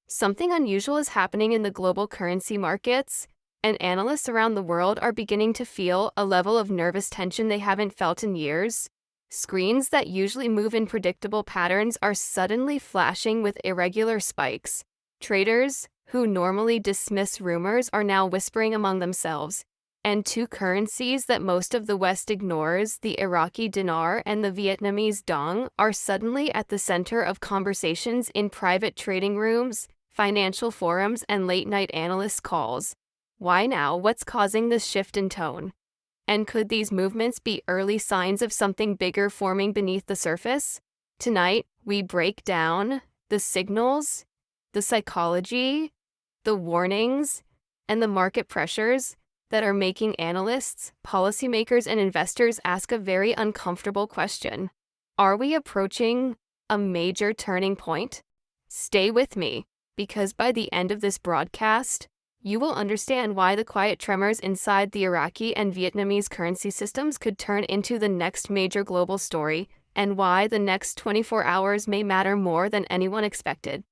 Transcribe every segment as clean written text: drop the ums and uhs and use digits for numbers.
Something unusual is happening in the global currency markets, and analysts around the world are beginning to feel a level of nervous tension they haven't felt in years. Screens that usually move in predictable patterns are suddenly flashing with irregular spikes. Traders, who normally dismiss rumors, are now whispering among themselves. And two currencies that most of the West ignores, the Iraqi dinar and the Vietnamese dong, are suddenly at the center of conversations in private trading rooms, financial forums, and late-night analyst calls. Why now? What's causing this shift in tone? And could these movements be early signs of something bigger forming beneath the surface? Tonight, we break down the signals, the psychology, the warnings, and the market pressures that are making analysts, policymakers, and investors ask a very uncomfortable question. Are we approaching a major turning point? Stay with me, because by the end of this broadcast, you will understand why the quiet tremors inside the Iraqi and Vietnamese currency systems could turn into the next major global story, and why the next 24 hours may matter more than anyone expected.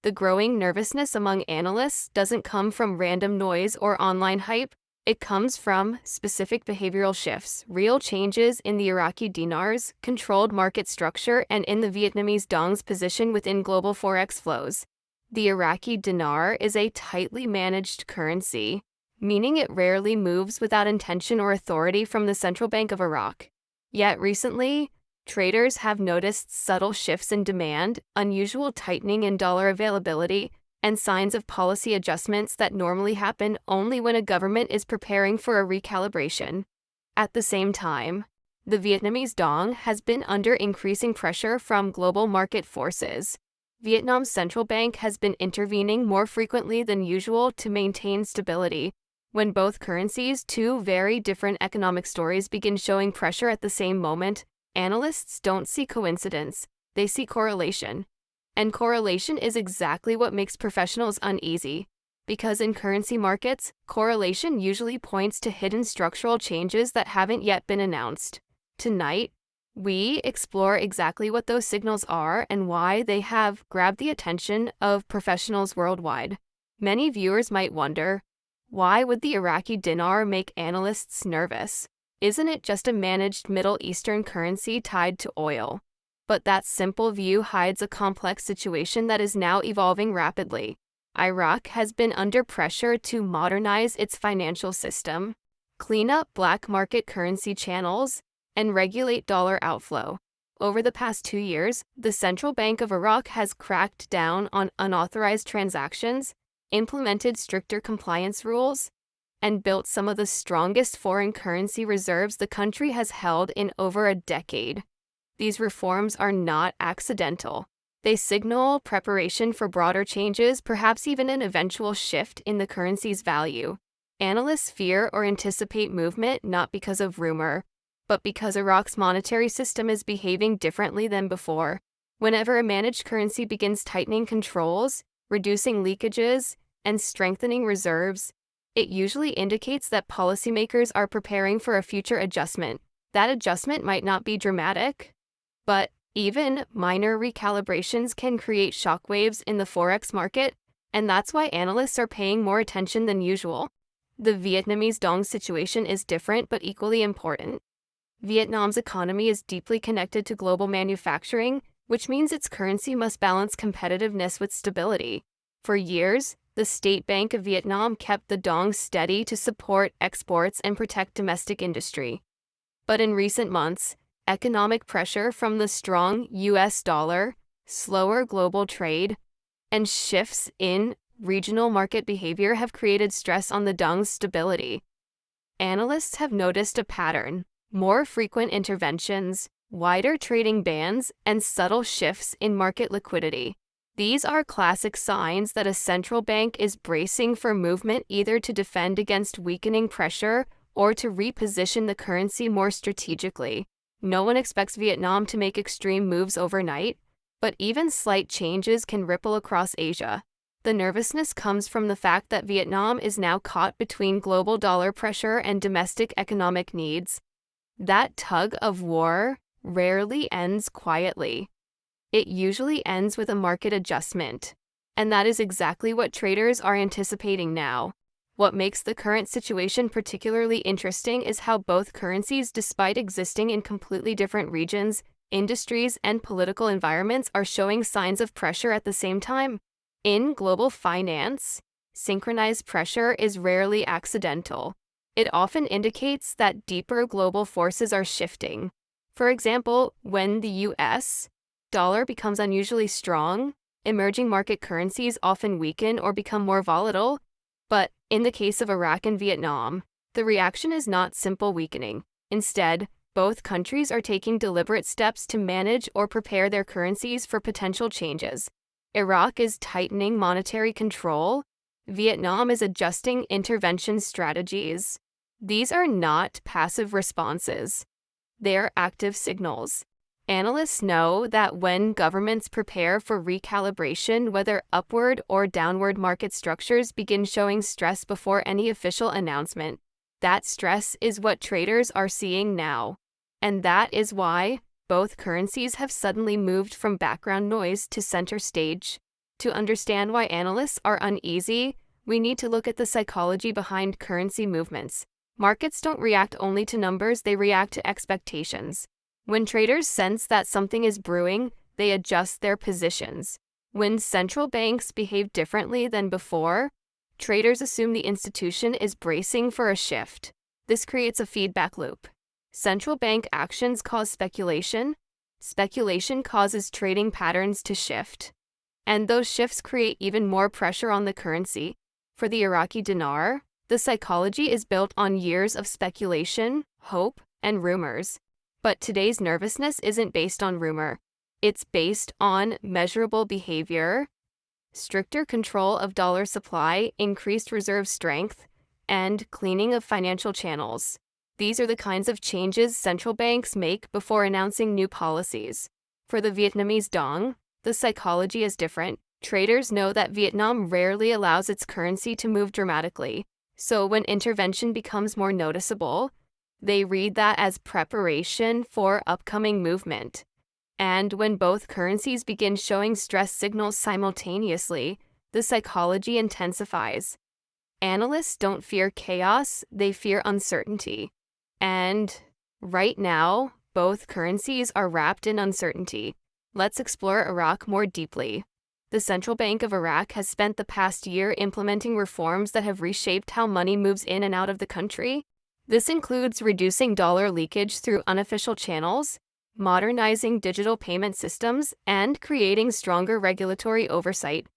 The growing nervousness among analysts doesn't come from random noise or online hype. It comes from specific behavioral shifts, real changes in the Iraqi dinar's controlled market structure and in the Vietnamese dong's position within global forex flows. The Iraqi dinar is a tightly managed currency, meaning it rarely moves without intention or authority from the Central Bank of Iraq. Yet recently, traders have noticed subtle shifts in demand, unusual tightening in dollar availability, and signs of policy adjustments that normally happen only when a government is preparing for a recalibration. At the same time, the Vietnamese dong has been under increasing pressure from global market forces. Vietnam's central bank has been intervening more frequently than usual to maintain stability. When both currencies, two very different economic stories, begin showing pressure at the same moment, analysts don't see coincidence, they see correlation. And correlation is exactly what makes professionals uneasy. Because in currency markets, correlation usually points to hidden structural changes that haven't yet been announced. Tonight, we explore exactly what those signals are and why they have grabbed the attention of professionals worldwide. Many viewers might wonder, why would the Iraqi dinar make analysts nervous? Isn't it just a managed Middle Eastern currency tied to oil? But that simple view hides a complex situation that is now evolving rapidly. Iraq has been under pressure to modernize its financial system, clean up black market currency channels, and regulate dollar outflow. Over the past 2 years, the Central Bank of Iraq has cracked down on unauthorized transactions, implemented stricter compliance rules, and built some of the strongest foreign currency reserves the country has held in over a decade. These reforms are not accidental. They signal preparation for broader changes, perhaps even an eventual shift in the currency's value. Analysts fear or anticipate movement not because of rumor, but because Iraq's monetary system is behaving differently than before. Whenever a managed currency begins tightening controls, reducing leakages, and strengthening reserves, it usually indicates that policymakers are preparing for a future adjustment. That adjustment might not be dramatic, but even minor recalibrations can create shockwaves in the forex market, and that's why analysts are paying more attention than usual. The Vietnamese dong situation is different but equally important. Vietnam's economy is deeply connected to global manufacturing, which means its currency must balance competitiveness with stability. For years, the State Bank of Vietnam kept the dong steady to support exports and protect domestic industry. But in recent months, economic pressure from the strong US dollar, slower global trade, and shifts in regional market behavior have created stress on the dong's stability. Analysts have noticed a pattern: more frequent interventions, wider trading bands, and subtle shifts in market liquidity. These are classic signs that a central bank is bracing for movement, either to defend against weakening pressure or to reposition the currency more strategically. No one expects Vietnam to make extreme moves overnight, but even slight changes can ripple across Asia. The nervousness comes from the fact that Vietnam is now caught between global dollar pressure and domestic economic needs. That tug of war rarely ends quietly. It usually ends with a market adjustment. And that is exactly what traders are anticipating now. What makes the current situation particularly interesting is how both currencies, despite existing in completely different regions, industries, and political environments, are showing signs of pressure at the same time. In global finance, synchronized pressure is rarely accidental. It often indicates that deeper global forces are shifting. For example, when the US dollar becomes unusually strong, emerging market currencies often weaken or become more volatile. But in the case of Iraq and Vietnam, the reaction is not simple weakening. Instead, both countries are taking deliberate steps to manage or prepare their currencies for potential changes. Iraq is tightening monetary control. Vietnam is adjusting intervention strategies. These are not passive responses. They're active signals. Analysts know that when governments prepare for recalibration, whether upward or downward, market structures begin showing stress before any official announcement. That stress is what traders are seeing now. And that is why both currencies have suddenly moved from background noise to center stage. To understand why analysts are uneasy, we need to look at the psychology behind currency movements. Markets don't react only to numbers, they react to expectations. When traders sense that something is brewing, they adjust their positions. When central banks behave differently than before, traders assume the institution is bracing for a shift. This creates a feedback loop. Central bank actions cause speculation. Speculation causes trading patterns to shift. And those shifts create even more pressure on the currency. For the Iraqi dinar, the psychology is built on years of speculation, hope, and rumors. But today's nervousness isn't based on rumor. It's based on measurable behavior, stricter control of dollar supply, increased reserve strength, and cleaning of financial channels. These are the kinds of changes central banks make before announcing new policies. For the Vietnamese dong, the psychology is different. Traders know that Vietnam rarely allows its currency to move dramatically. So when intervention becomes more noticeable, they read that as preparation for upcoming movement. And when both currencies begin showing stress signals simultaneously, the psychology intensifies. Analysts don't fear chaos, they fear uncertainty. And right now, both currencies are wrapped in uncertainty. Let's explore Iraq more deeply. The Central Bank of Iraq has spent the past year implementing reforms that have reshaped how money moves in and out of the country. This includes reducing dollar leakage through unofficial channels, modernizing digital payment systems, and creating stronger regulatory oversight.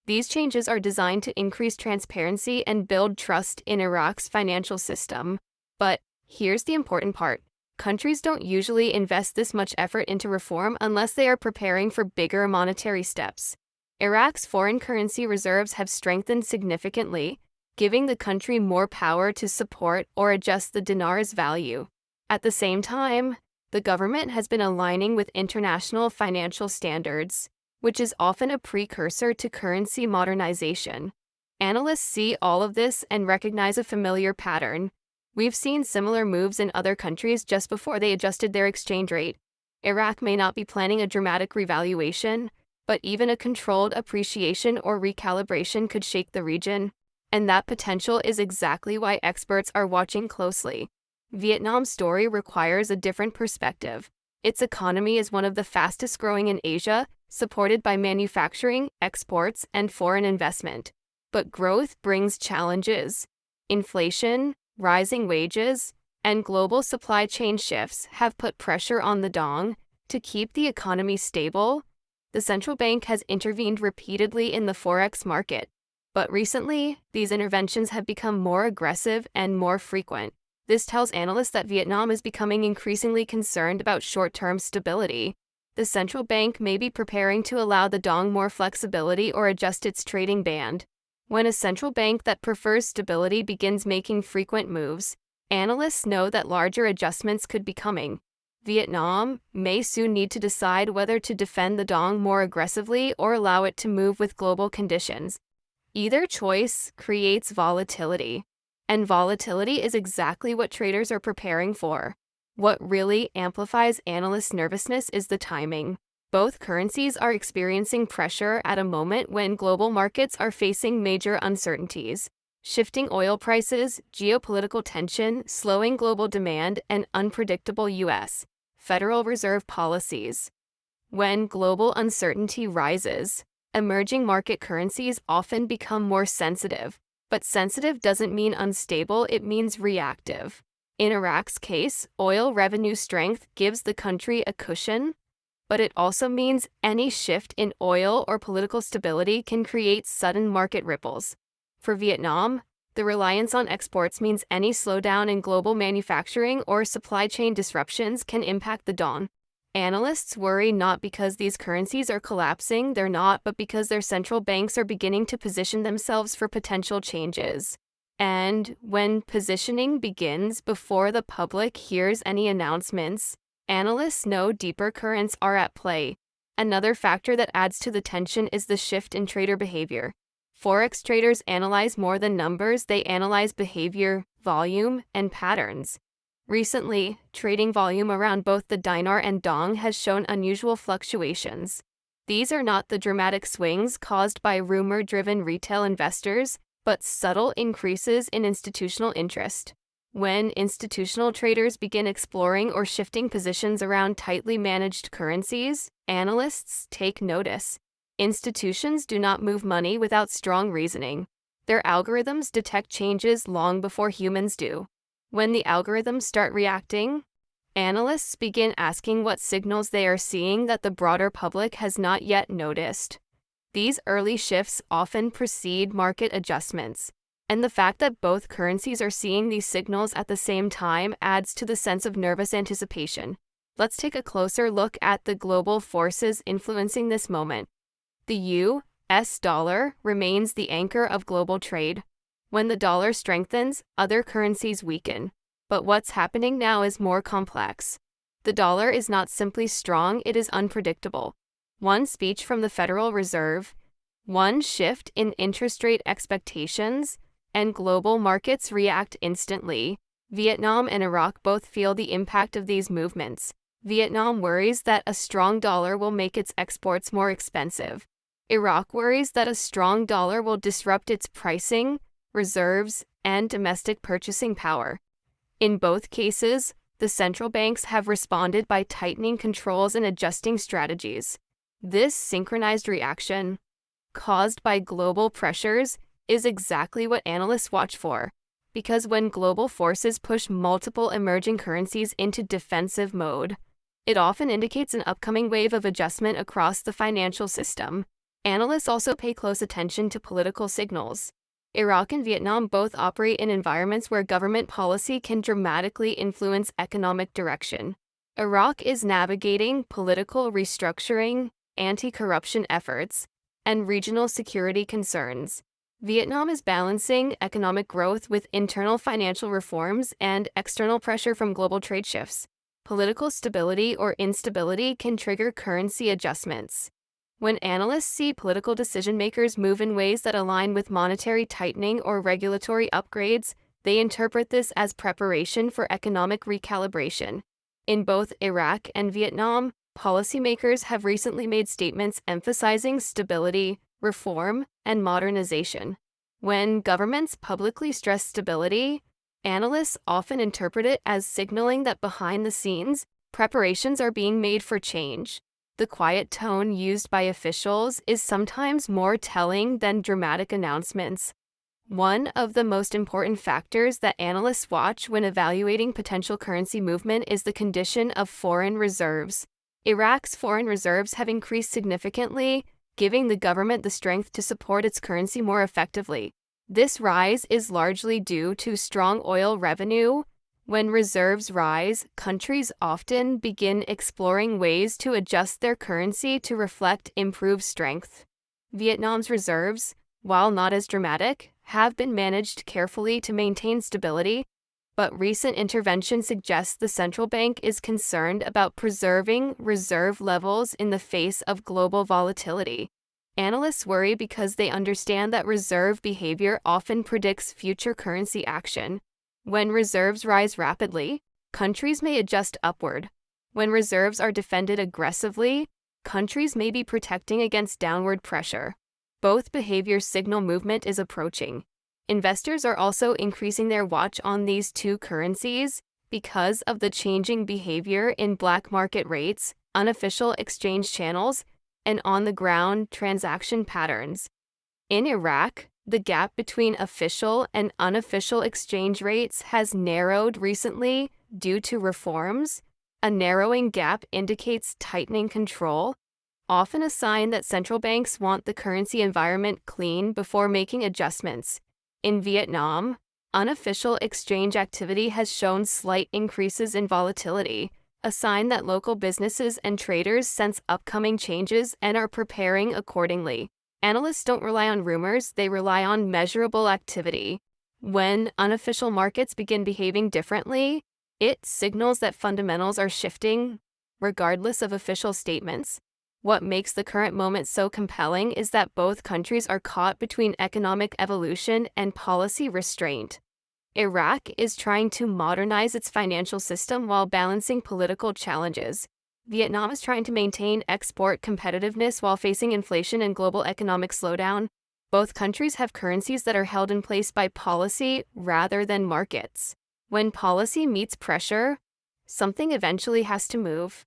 These changes are designed to increase transparency and build trust in Iraq's financial system. But here's the important part. Countries don't usually invest this much effort into reform unless they are preparing for bigger monetary steps. Iraq's foreign currency reserves have strengthened significantly, giving the country more power to support or adjust the dinar's value. At the same time, the government has been aligning with international financial standards, which is often a precursor to currency modernization. Analysts see all of this and recognize a familiar pattern. We've seen similar moves in other countries just before they adjusted their exchange rate. Iraq may not be planning a dramatic revaluation, but even a controlled appreciation or recalibration could shake the region. And that potential is exactly why experts are watching closely. Vietnam's story requires a different perspective. Its economy is one of the fastest growing in Asia, supported by manufacturing, exports, and foreign investment. But growth brings challenges. Inflation, rising wages, and global supply chain shifts have put pressure on the dong. To keep the economy stable, the central bank has intervened repeatedly in the forex market. But recently, these interventions have become more aggressive and more frequent. This tells analysts that Vietnam is becoming increasingly concerned about short-term stability. The central bank may be preparing to allow the dong more flexibility or adjust its trading band. When a central bank that prefers stability begins making frequent moves, analysts know that larger adjustments could be coming. Vietnam may soon need to decide whether to defend the dong more aggressively or allow it to move with global conditions. Either choice creates volatility, and volatility is exactly what traders are preparing for. What really amplifies analysts' nervousness is the timing. Both currencies are experiencing pressure at a moment when global markets are facing major uncertainties. Shifting oil prices, geopolitical tension, slowing global demand, and unpredictable U.S. Federal Reserve policies. When global uncertainty rises, emerging market currencies often become more sensitive. But sensitive doesn't mean unstable, it means reactive. In Iraq's case, oil revenue strength gives the country a cushion, but it also means any shift in oil or political stability can create sudden market ripples. For Vietnam, the reliance on exports means any slowdown in global manufacturing or supply chain disruptions can impact the dong. Analysts worry not because these currencies are collapsing, they're not, but because their central banks are beginning to position themselves for potential changes. And when positioning begins before the public hears any announcements, analysts know deeper currents are at play. Another factor that adds to the tension is the shift in trader behavior. Forex traders analyze more than numbers, they analyze behavior, volume, and patterns. Recently, trading volume around both the dinar and dong has shown unusual fluctuations. These are not the dramatic swings caused by rumor-driven retail investors, but subtle increases in institutional interest. When institutional traders begin exploring or shifting positions around tightly managed currencies, analysts take notice. Institutions do not move money without strong reasoning. Their algorithms detect changes long before humans do. When the algorithms start reacting, analysts begin asking what signals they are seeing that the broader public has not yet noticed. These early shifts often precede market adjustments, and the fact that both currencies are seeing these signals at the same time adds to the sense of nervous anticipation. Let's take a closer look at the global forces influencing this moment. The U.S. dollar remains the anchor of global trade. When the dollar strengthens, other currencies weaken. But what's happening now is more complex. The dollar is not simply strong, it is unpredictable. One speech from the Federal Reserve, one shift in interest rate expectations, and global markets react instantly. Vietnam and Iraq both feel the impact of these movements. Vietnam worries that a strong dollar will make its exports more expensive. Iraq worries that a strong dollar will disrupt its pricing, reserves, and domestic purchasing power. In both cases, the central banks have responded by tightening controls and adjusting strategies. This synchronized reaction, caused by global pressures, is exactly what analysts watch for. Because when global forces push multiple emerging currencies into defensive mode, it often indicates an upcoming wave of adjustment across the financial system. Analysts also pay close attention to political signals. Iraq and Vietnam both operate in environments where government policy can dramatically influence economic direction. Iraq is navigating political restructuring, anti-corruption efforts, and regional security concerns. Vietnam is balancing economic growth with internal financial reforms and external pressure from global trade shifts. Political stability or instability can trigger currency adjustments. When analysts see political decision-makers move in ways that align with monetary tightening or regulatory upgrades, they interpret this as preparation for economic recalibration. In both Iraq and Vietnam, policymakers have recently made statements emphasizing stability, reform, and modernization. When governments publicly stress stability, analysts often interpret it as signaling that behind the scenes, preparations are being made for change. The quiet tone used by officials is sometimes more telling than dramatic announcements. One of the most important factors that analysts watch when evaluating potential currency movement is the condition of foreign reserves. Iraq's foreign reserves have increased significantly, giving the government the strength to support its currency more effectively. This rise is largely due to strong oil revenue. When reserves rise, countries often begin exploring ways to adjust their currency to reflect improved strength. Vietnam's reserves, while not as dramatic, have been managed carefully to maintain stability, but recent intervention suggests the central bank is concerned about preserving reserve levels in the face of global volatility. Analysts worry because they understand that reserve behavior often predicts future currency action. When reserves rise rapidly, countries may adjust upward. When reserves are defended aggressively, countries may be protecting against downward pressure. Both behaviors signal movement is approaching. Investors are also increasing their watch on these two currencies because of the changing behavior in black market rates, unofficial exchange channels, and on-the-ground transaction patterns. In Iraq, the gap between official and unofficial exchange rates has narrowed recently due to reforms. A narrowing gap indicates tightening control, often a sign that central banks want the currency environment clean before making adjustments. In Vietnam, unofficial exchange activity has shown slight increases in volatility, a sign that local businesses and traders sense upcoming changes and are preparing accordingly. Analysts don't rely on rumors, they rely on measurable activity. When unofficial markets begin behaving differently, it signals that fundamentals are shifting, regardless of official statements. What makes the current moment so compelling is that both countries are caught between economic evolution and policy restraint. Iraq is trying to modernize its financial system while balancing political challenges. Vietnam is trying to maintain export competitiveness while facing inflation and global economic slowdown. Both countries have currencies that are held in place by policy rather than markets. When policy meets pressure, something eventually has to move.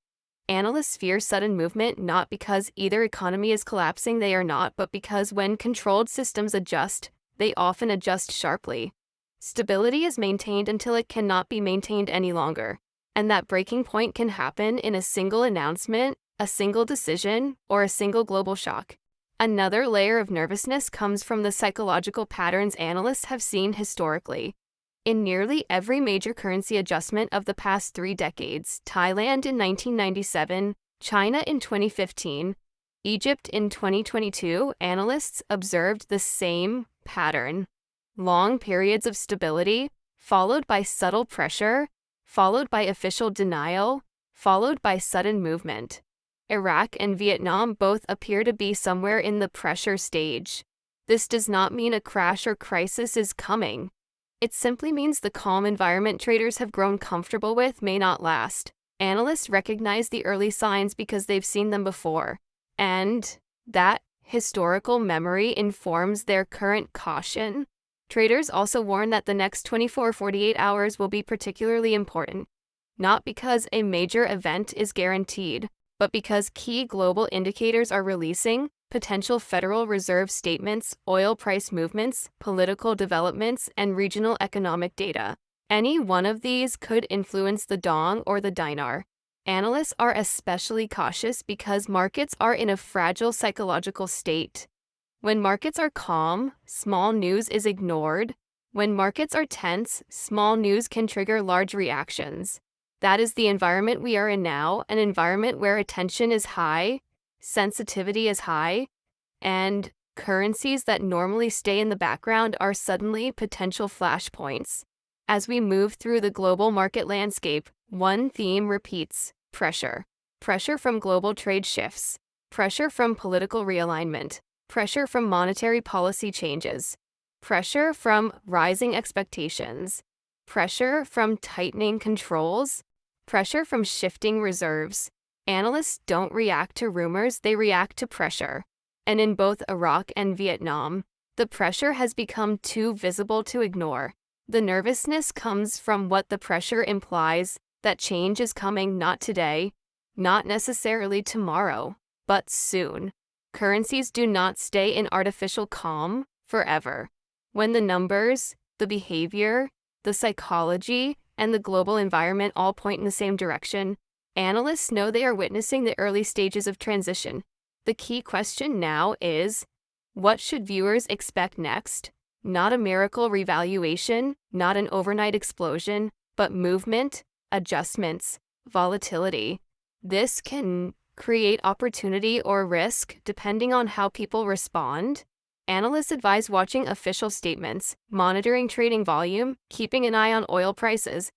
Analysts fear sudden movement not because either economy is collapsing, they are not, but because when controlled systems adjust, they often adjust sharply. Stability is maintained until it cannot be maintained any longer, and that breaking point can happen in a single announcement, a single decision, or a single global shock. Another layer of nervousness comes from the psychological patterns analysts have seen historically. In nearly every major currency adjustment of the past 3 decades, Thailand in 1997, China in 2015, Egypt in 2022, analysts observed the same pattern. Long periods of stability, followed by subtle pressure, followed by official denial, followed by sudden movement. Iraq and Vietnam both appear to be somewhere in the pressure stage. This does not mean a crash or crisis is coming. It simply means the calm environment traders have grown comfortable with may not last. Analysts recognize the early signs because they've seen them before, and that historical memory informs their current caution. Traders also warn that the next 24-48 hours will be particularly important, not because a major event is guaranteed, but because key global indicators are releasing: potential Federal Reserve statements, oil price movements, political developments, and regional economic data. Any one of these could influence the dong or the dinar. Analysts are especially cautious because markets are in a fragile psychological state. When markets are calm, small news is ignored. When markets are tense, small news can trigger large reactions. That is the environment we are in now, an environment where attention is high, sensitivity is high, and currencies that normally stay in the background are suddenly potential flashpoints. As we move through the global market landscape, one theme repeats: pressure. Pressure from global trade shifts, pressure from political realignment, pressure from monetary policy changes, pressure from rising expectations, pressure from tightening controls, pressure from shifting reserves. Analysts don't react to rumors, they react to pressure. And in both Iraq and Vietnam, the pressure has become too visible to ignore. The nervousness comes from what the pressure implies: that change is coming, not today, not necessarily tomorrow, but soon. Currencies do not stay in artificial calm forever. When the numbers, the behavior, the psychology, and the global environment all point in the same direction, analysts know they are witnessing the early stages of transition. The key question now is, what should viewers expect next? Not a miracle revaluation, not an overnight explosion, but movement, adjustments, volatility. This can create opportunity or risk depending on how people respond. Analysts advise watching official statements, monitoring trading volume, keeping an eye on oil prices,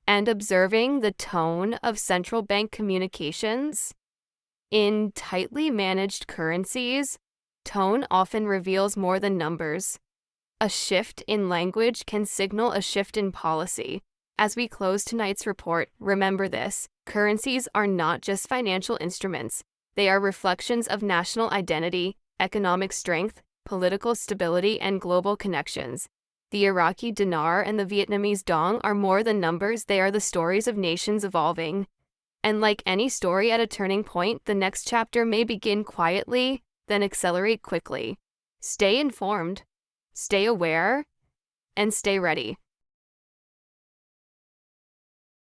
and observing the tone of central bank communications. In tightly managed currencies, tone often reveals more than numbers. A shift in language can signal a shift in policy. As we close tonight's report, remember this: currencies are not just financial instruments. They are reflections of national identity, economic strength, political stability, and global connections. The Iraqi dinar and the Vietnamese dong are more than numbers, they are the stories of nations evolving. And like any story at a turning point, the next chapter may begin quietly, then accelerate quickly. Stay informed, stay aware, and stay ready.